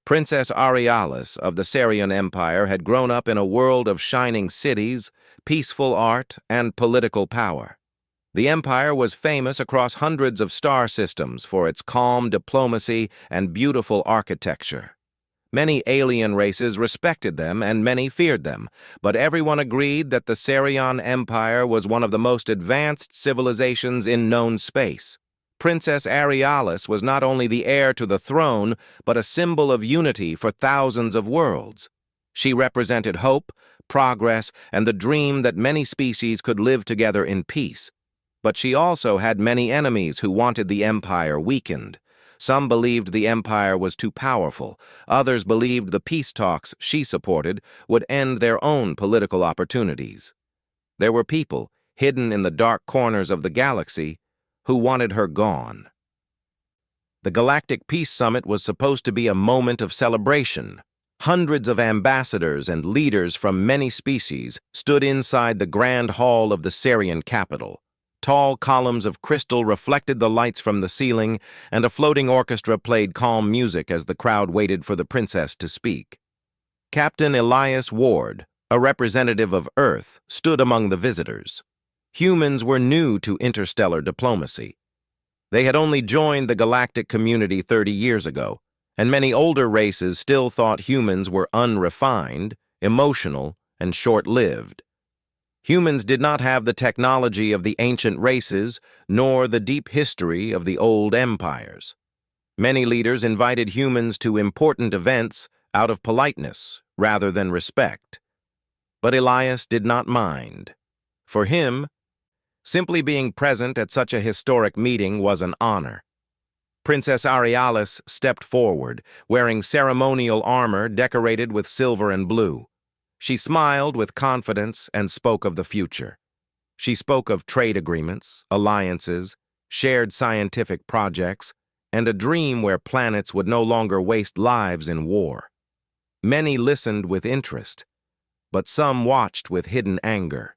Princess Aurealis of the Sarian Empire had grown up in a world of shining cities, peaceful art, and political power. The empire was famous across hundreds of star systems for its calm diplomacy and beautiful architecture. Many alien races respected them and many feared them, but everyone agreed that the Sarian Empire was one of the most advanced civilizations in known space. Princess Aurealis was not only the heir to the throne, but a symbol of unity for thousands of worlds. She represented hope, progress, and the dream that many species could live together in peace. But she also had many enemies who wanted the empire weakened. Some believed the empire was too powerful. Others believed the peace talks she supported would end their own political opportunities. There were people, hidden in the dark corners of the galaxy, who wanted her gone. The Galactic Peace Summit was supposed to be a moment of celebration. Hundreds of ambassadors and leaders from many species stood inside the grand hall of the Sarian capital. Tall columns of crystal reflected the lights from the ceiling, and a floating orchestra played calm music as the crowd waited for the princess to speak. Captain Elias Ward, a representative of Earth, stood among the visitors. Humans were new to interstellar diplomacy. They had only joined the galactic community 30 years ago, and many older races still thought humans were unrefined, emotional, and short-lived. Humans did not have the technology of the ancient races, nor the deep history of the old empires. Many leaders invited humans to important events out of politeness rather than respect. But Elias did not mind. For him, simply being present at such a historic meeting was an honor. Princess Aurealis stepped forward, wearing ceremonial armor decorated with silver and blue. She smiled with confidence and spoke of the future. She spoke of trade agreements, alliances, shared scientific projects, and a dream where planets would no longer waste lives in war. Many listened with interest, but some watched with hidden anger.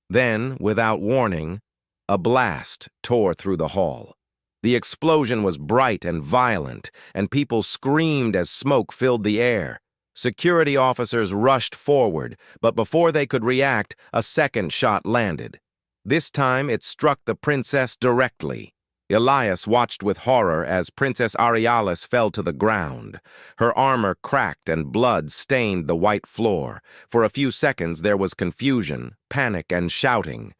Then, without warning, a blast tore through the hall. The explosion was bright and violent, and people screamed as smoke filled the air. Security officers rushed forward, but before they could react, a second shot landed. This time it struck the princess directly. Elias watched with horror as Princess Aurealis fell to the ground. Her armor cracked and blood stained the white floor. For a few seconds there was confusion, panic, and shouting.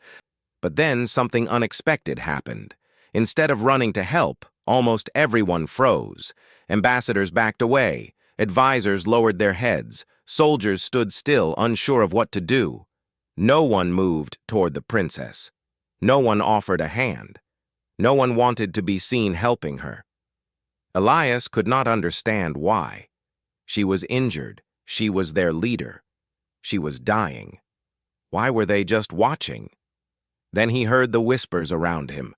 But then something unexpected happened. Instead of running to help, almost everyone froze. Ambassadors backed away. Advisors lowered their heads. Soldiers stood still, unsure of what to do. No one moved toward the princess. No one offered a hand. No one wanted to be seen helping her. Elias could not understand why. She was injured. She was their leader. She was dying. Why were they just watching? Then he heard the whispers around him.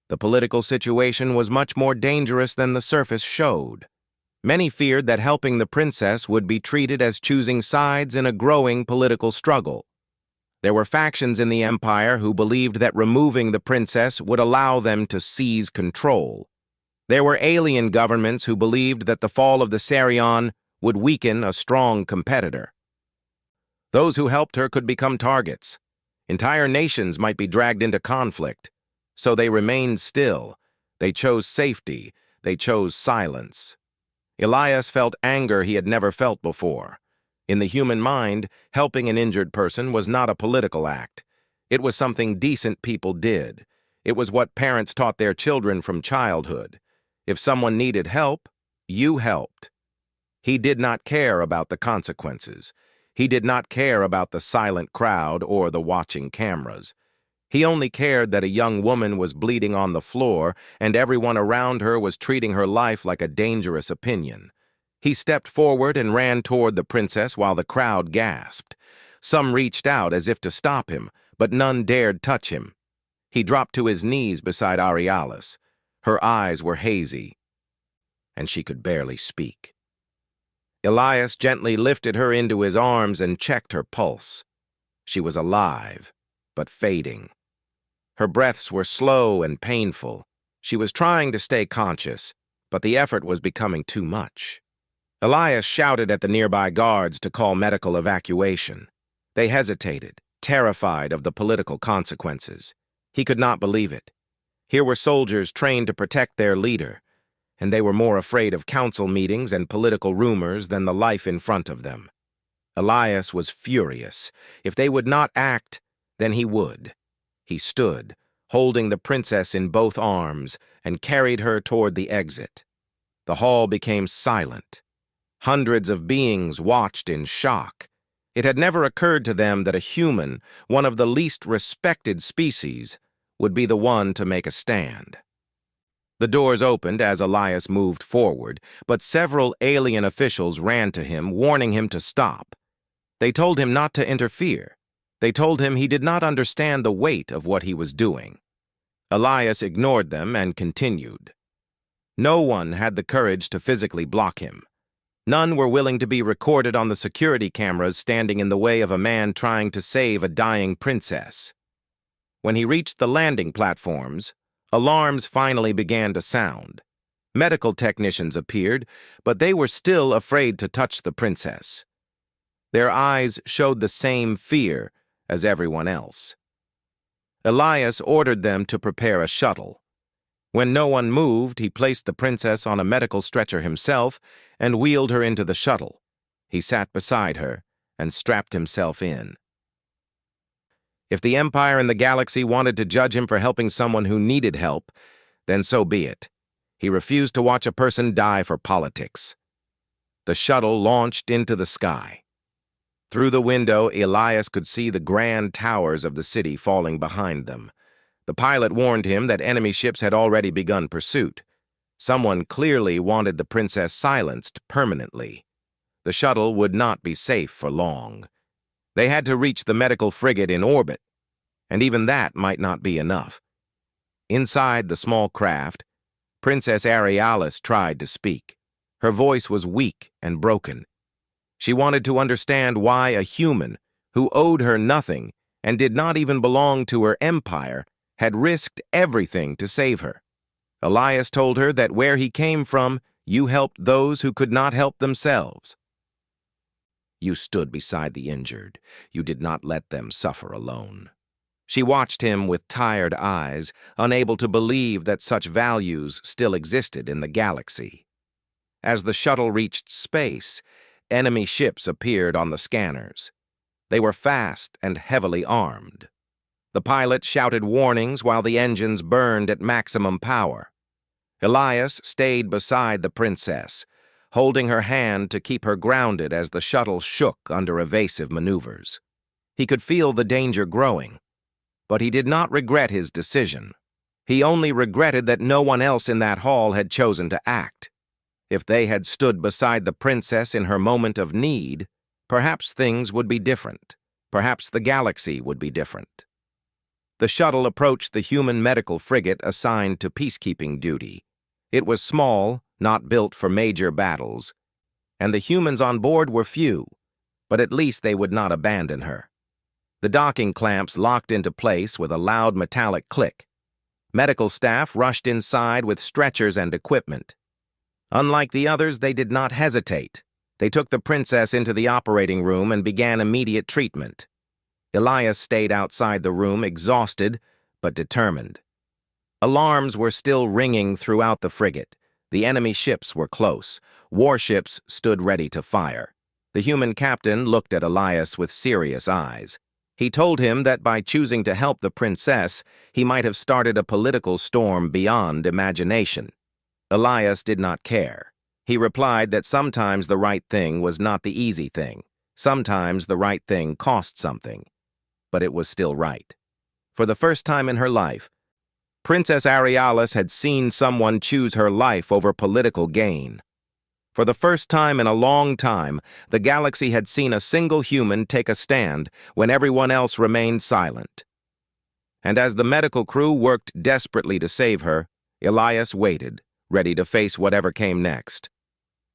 The political situation was much more dangerous than the surface showed. Many feared that helping the princess would be treated as choosing sides in a growing political struggle. There were factions in the empire who believed that removing the princess would allow them to seize control. There were alien governments who believed that the fall of the Sarian would weaken a strong competitor. Those who helped her could become targets. Entire nations might be dragged into conflict. So they remained still. They chose safety. They chose silence. Elias felt anger he had never felt before. In the human mind, helping an injured person was not a political act. It was something decent people did. It was what parents taught their children from childhood. If someone needed help, you helped. He did not care about the consequences. He did not care about the silent crowd or the watching cameras. He only cared that a young woman was bleeding on the floor and everyone around her was treating her life like a dangerous opinion. He stepped forward and ran toward the princess while the crowd gasped. Some reached out as if to stop him, but none dared touch him. He dropped to his knees beside Aurealis. Her eyes were hazy, and she could barely speak. Elias gently lifted her into his arms and checked her pulse. She was alive, but fading. Her breaths were slow and painful. She was trying to stay conscious, but the effort was becoming too much. Elias shouted at the nearby guards to call medical evacuation. They hesitated, terrified of the political consequences. He could not believe it. Here were soldiers trained to protect their leader, and they were more afraid of council meetings and political rumors than the life in front of them. Elias was furious. If they would not act, then he would. He stood, holding the princess in both arms, and carried her toward the exit. The hall became silent. Hundreds of beings watched in shock. It had never occurred to them that a human, one of the least respected species, would be the one to make a stand. The doors opened as Elias moved forward, but several alien officials ran to him, warning him to stop. They told him not to interfere. They told him he did not understand the weight of what he was doing. Elias ignored them and continued. No one had the courage to physically block him. None were willing to be recorded on the security cameras standing in the way of a man trying to save a dying princess. When he reached the landing platforms, alarms finally began to sound. Medical technicians appeared, but they were still afraid to touch the princess. Their eyes showed the same fear as everyone else. Elias ordered them to prepare a shuttle. When no one moved, he placed the princess on a medical stretcher himself and wheeled her into the shuttle. He sat beside her and strapped himself in. If the Empire and the galaxy wanted to judge him for helping someone who needed help, then so be it. He refused to watch a person die for politics. The shuttle launched into the sky. Through the window, Elias could see the grand towers of the city falling behind them. The pilot warned him that enemy ships had already begun pursuit. Someone clearly wanted the princess silenced permanently. The shuttle would not be safe for long. They had to reach the medical frigate in orbit, and even that might not be enough. Inside the small craft, Princess Arialis tried to speak. Her voice was weak and broken. She wanted to understand why a human, who owed her nothing and did not even belong to her empire, had risked everything to save her. Elias told her that where he came from, you helped those who could not help themselves. You stood beside the injured. You did not let them suffer alone. She watched him with tired eyes, unable to believe that such values still existed in the galaxy. As the shuttle reached space, enemy ships appeared on the scanners. They were fast and heavily armed. The pilot shouted warnings while the engines burned at maximum power. Elias stayed beside the princess, holding her hand to keep her grounded as the shuttle shook under evasive maneuvers. He could feel the danger growing, but he did not regret his decision. He only regretted that no one else in that hall had chosen to act. If they had stood beside the princess in her moment of need, perhaps things would be different. Perhaps the galaxy would be different. The shuttle approached the human medical frigate assigned to peacekeeping duty. It was small, not built for major battles, and the humans on board were few, but at least they would not abandon her. The docking clamps locked into place with a loud metallic click. Medical staff rushed inside with stretchers and equipment. Unlike the others, they did not hesitate. They took the princess into the operating room and began immediate treatment. Elias stayed outside the room, exhausted but determined. Alarms were still ringing throughout the frigate. The enemy ships were close. Warships stood ready to fire. The human captain looked at Elias with serious eyes. He told him that by choosing to help the princess, he might have started a political storm beyond imagination. Elias did not care. He replied that sometimes the right thing was not the easy thing. Sometimes the right thing cost something. But it was still right. For the first time in her life, Princess Arialis had seen someone choose her life over political gain. For the first time in a long time, the galaxy had seen a single human take a stand when everyone else remained silent. And as the medical crew worked desperately to save her, Elias waited, ready to face whatever came next.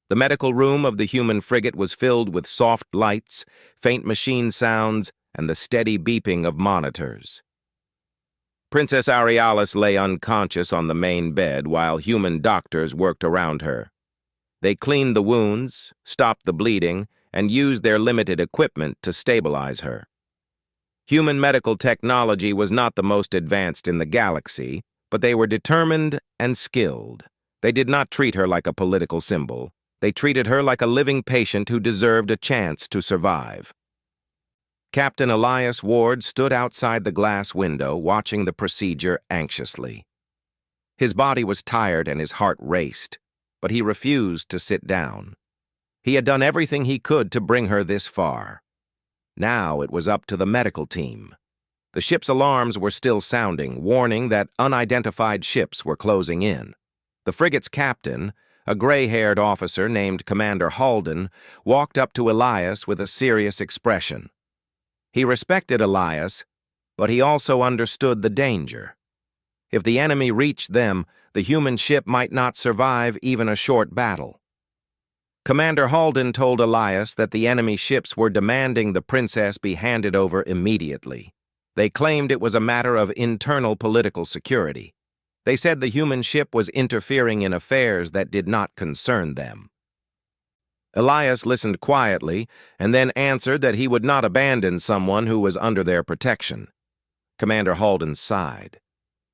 The medical room of the human frigate was filled with soft lights, faint machine sounds, and the steady beeping of monitors. Princess Arialis lay unconscious on the main bed while human doctors worked around her. They cleaned the wounds, stopped the bleeding, and used their limited equipment to stabilize her. Human medical technology was not the most advanced in the galaxy, but they were determined and skilled. They did not treat her like a political symbol. They treated her like a living patient who deserved a chance to survive. Captain Elias Ward stood outside the glass window, watching the procedure anxiously. His body was tired and his heart raced, but he refused to sit down. He had done everything he could to bring her this far. Now it was up to the medical team. The ship's alarms were still sounding, warning that unidentified ships were closing in. The frigate's captain, a gray-haired officer named Commander Halden, walked up to Elias with a serious expression. He respected Elias, but he also understood the danger. If the enemy reached them, the human ship might not survive even a short battle. Commander Halden told Elias that the enemy ships were demanding the princess be handed over immediately. They claimed it was a matter of internal political security. They said the human ship was interfering in affairs that did not concern them. Elias listened quietly and then answered that he would not abandon someone who was under their protection. Commander Halden sighed.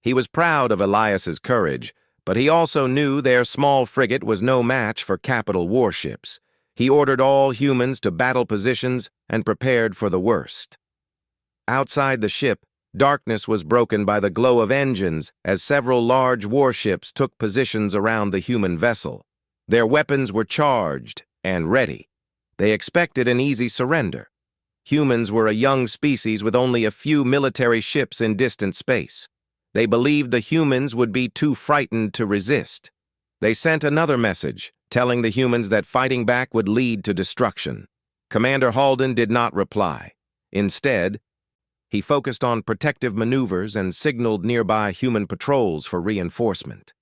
He was proud of Elias's courage, but he also knew their small frigate was no match for capital warships. He ordered all humans to battle positions and prepared for the worst. Outside the ship, darkness was broken by the glow of engines as several large warships took positions around the human vessel. Their weapons were charged and ready. They expected an easy surrender. Humans were a young species with only a few military ships in distant space. They believed the humans would be too frightened to resist. They sent another message, telling the humans that fighting back would lead to destruction. Commander Halden did not reply. Instead, he focused on protective maneuvers and signaled nearby human patrols for reinforcement.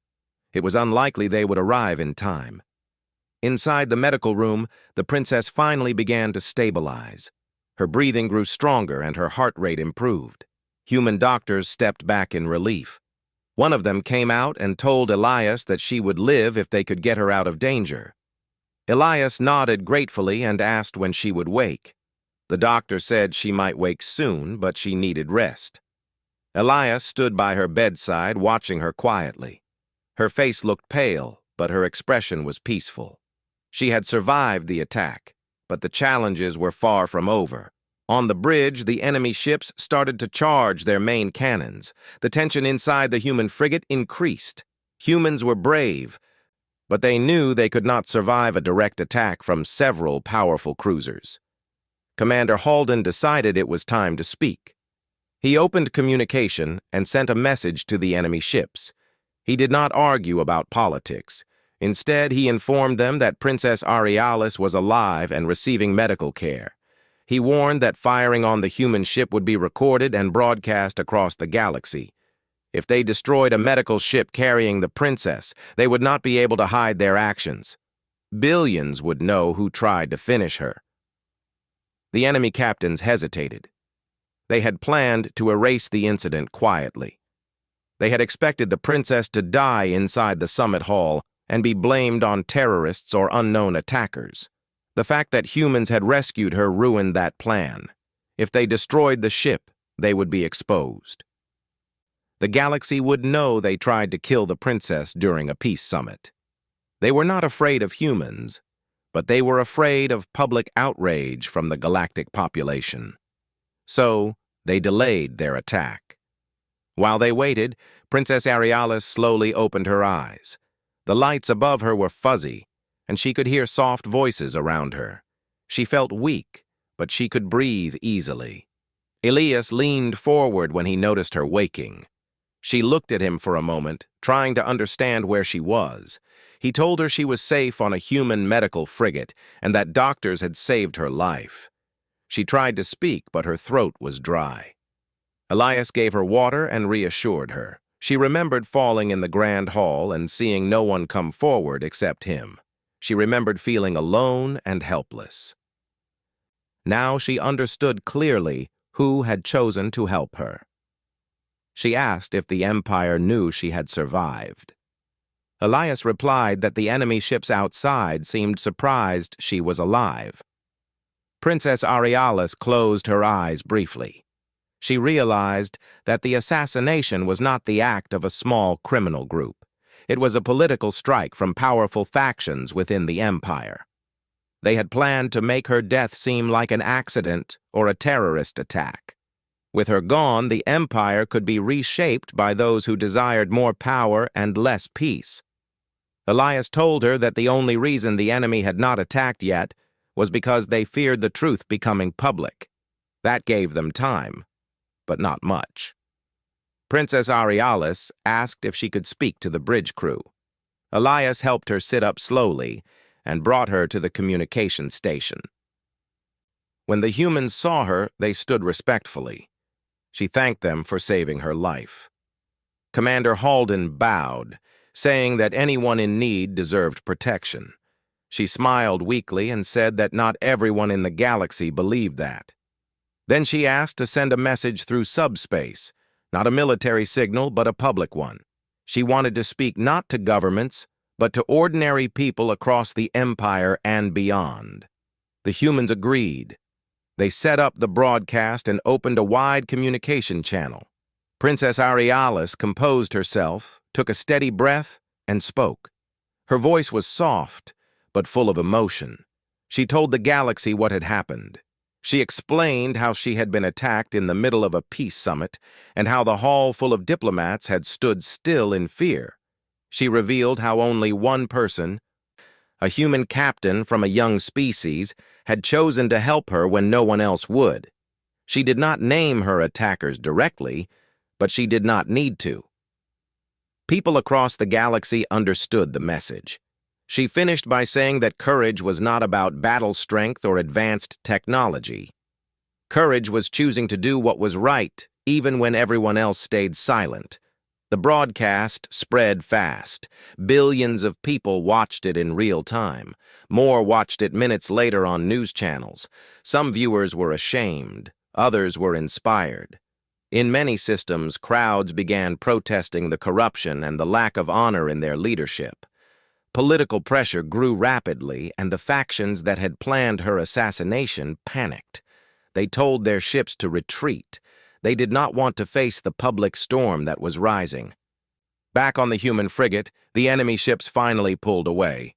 It was unlikely they would arrive in time. Inside the medical room, the princess finally began to stabilize. Her breathing grew stronger and her heart rate improved. Human doctors stepped back in relief. One of them came out and told Elias that she would live if they could get her out of danger. Elias nodded gratefully and asked when she would wake. The doctor said she might wake soon, but she needed rest. Elias stood by her bedside, watching her quietly. Her face looked pale, but her expression was peaceful. She had survived the attack, but the challenges were far from over. On the bridge, the enemy ships started to charge their main cannons. The tension inside the human frigate increased. Humans were brave, but they knew they could not survive a direct attack from several powerful cruisers. Commander Halden decided it was time to speak. He opened communication and sent a message to the enemy ships. He did not argue about politics. Instead, he informed them that Princess Arialis was alive and receiving medical care. He warned that firing on the human ship would be recorded and broadcast across the galaxy. If they destroyed a medical ship carrying the princess, they would not be able to hide their actions. Billions would know who tried to finish her. The enemy captains hesitated. They had planned to erase the incident quietly. They had expected the princess to die inside the summit hall and be blamed on terrorists or unknown attackers. The fact that humans had rescued her ruined that plan. If they destroyed the ship, they would be exposed. The galaxy would know they tried to kill the princess during a peace summit. They were not afraid of humans, but they were afraid of public outrage from the galactic population. So, they delayed their attack. While they waited, Princess Arialis slowly opened her eyes. The lights above her were fuzzy, and she could hear soft voices around her. She felt weak, but she could breathe easily. Elias leaned forward when he noticed her waking. She looked at him for a moment, trying to understand where she was. He told her she was safe on a human medical frigate and that doctors had saved her life. She tried to speak, but her throat was dry. Elias gave her water and reassured her. She remembered falling in the grand hall and seeing no one come forward except him. She remembered feeling alone and helpless. Now she understood clearly who had chosen to help her. She asked if the Empire knew she had survived. Elias replied that the enemy ships outside seemed surprised she was alive. Princess Arialis closed her eyes briefly. She realized that the assassination was not the act of a small criminal group. It was a political strike from powerful factions within the empire. They had planned to make her death seem like an accident or a terrorist attack. With her gone, the empire could be reshaped by those who desired more power and less peace. Elias told her that the only reason the enemy had not attacked yet was because they feared the truth becoming public. That gave them time, but not much. Princess Arialis asked if she could speak to the bridge crew. Elias helped her sit up slowly and brought her to the communication station. When the humans saw her, they stood respectfully. She thanked them for saving her life. Commander Halden bowed, saying that anyone in need deserved protection. She smiled weakly and said that not everyone in the galaxy believed that. Then she asked to send a message through subspace, not a military signal, but a public one. She wanted to speak not to governments, but to ordinary people across the empire and beyond. The humans agreed. They set up the broadcast and opened a wide communication channel. Princess Arialis composed herself, took a steady breath, and spoke. Her voice was soft, but full of emotion. She told the galaxy what had happened. She explained how she had been attacked in the middle of a peace summit and how the hall full of diplomats had stood still in fear. She revealed how only one person, a human captain from a young species, had chosen to help her when no one else would. She did not name her attackers directly, but she did not need to. People across the galaxy understood the message. She finished by saying that courage was not about battle strength or advanced technology. Courage was choosing to do what was right, even when everyone else stayed silent. The broadcast spread fast. Billions of people watched it in real time. More watched it minutes later on news channels. Some viewers were ashamed. Others were inspired. In many systems, crowds began protesting the corruption and the lack of honor in their leadership. Political pressure grew rapidly, and the factions that had planned her assassination panicked. They told their ships to retreat. They did not want to face the public storm that was rising. Back on the human frigate, the enemy ships finally pulled away.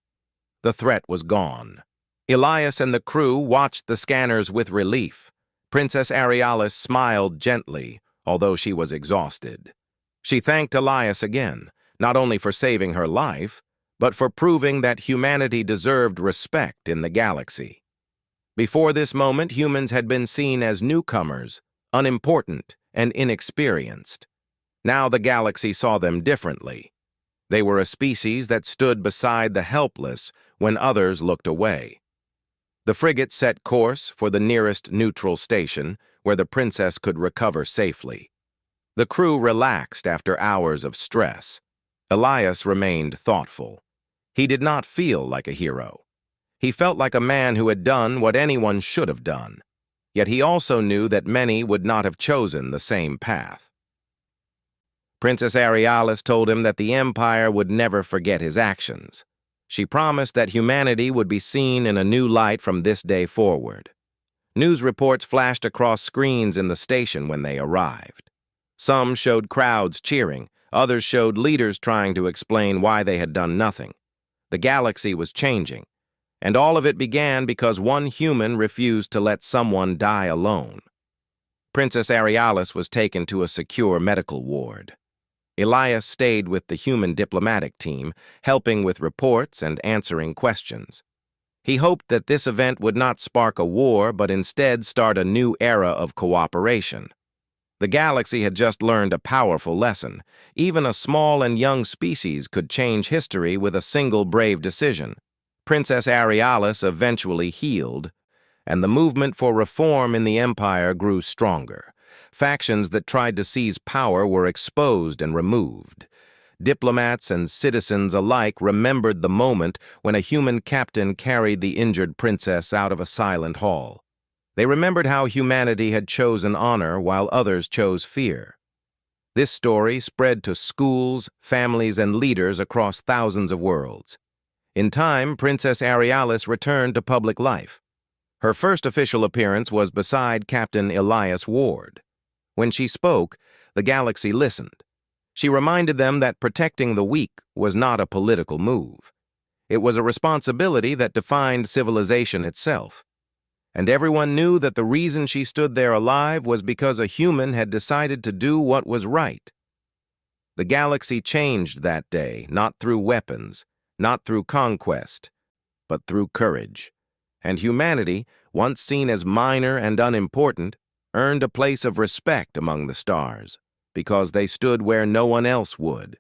The threat was gone. Elias and the crew watched the scanners with relief. Princess Arialis smiled gently, although she was exhausted. She thanked Elias again, not only for saving her life, but for proving that humanity deserved respect in the galaxy. Before this moment, humans had been seen as newcomers, unimportant and inexperienced. Now the galaxy saw them differently. They were a species that stood beside the helpless when others looked away. The frigate set course for the nearest neutral station, where the princess could recover safely. The crew relaxed after hours of stress. Elias remained thoughtful. He did not feel like a hero. He felt like a man who had done what anyone should have done. Yet he also knew that many would not have chosen the same path. Princess Arialis told him that the Empire would never forget his actions. She promised that humanity would be seen in a new light from this day forward. News reports flashed across screens in the station when they arrived. Some showed crowds cheering, others showed leaders trying to explain why they had done nothing. The galaxy was changing, and all of it began because one human refused to let someone die alone. Princess Arialis was taken to a secure medical ward. Elias stayed with the human diplomatic team, helping with reports and answering questions. He hoped that this event would not spark a war, but instead start a new era of cooperation. The galaxy had just learned a powerful lesson. Even a small and young species could change history with a single brave decision. Princess Arialis eventually healed, and the movement for reform in the Empire grew stronger. Factions that tried to seize power were exposed and removed. Diplomats and citizens alike remembered the moment when a human captain carried the injured princess out of a silent hall. They remembered how humanity had chosen honor while others chose fear. This story spread to schools, families, and leaders across thousands of worlds. In time, Princess Arialis returned to public life. Her first official appearance was beside Captain Elias Ward. When she spoke, the galaxy listened. She reminded them that protecting the weak was not a political move. It was a responsibility that defined civilization itself. And everyone knew that the reason she stood there alive was because a human had decided to do what was right. The galaxy changed that day, not through weapons, not through conquest, but through courage. And humanity, once seen as minor and unimportant, earned a place of respect among the stars, because they stood where no one else would.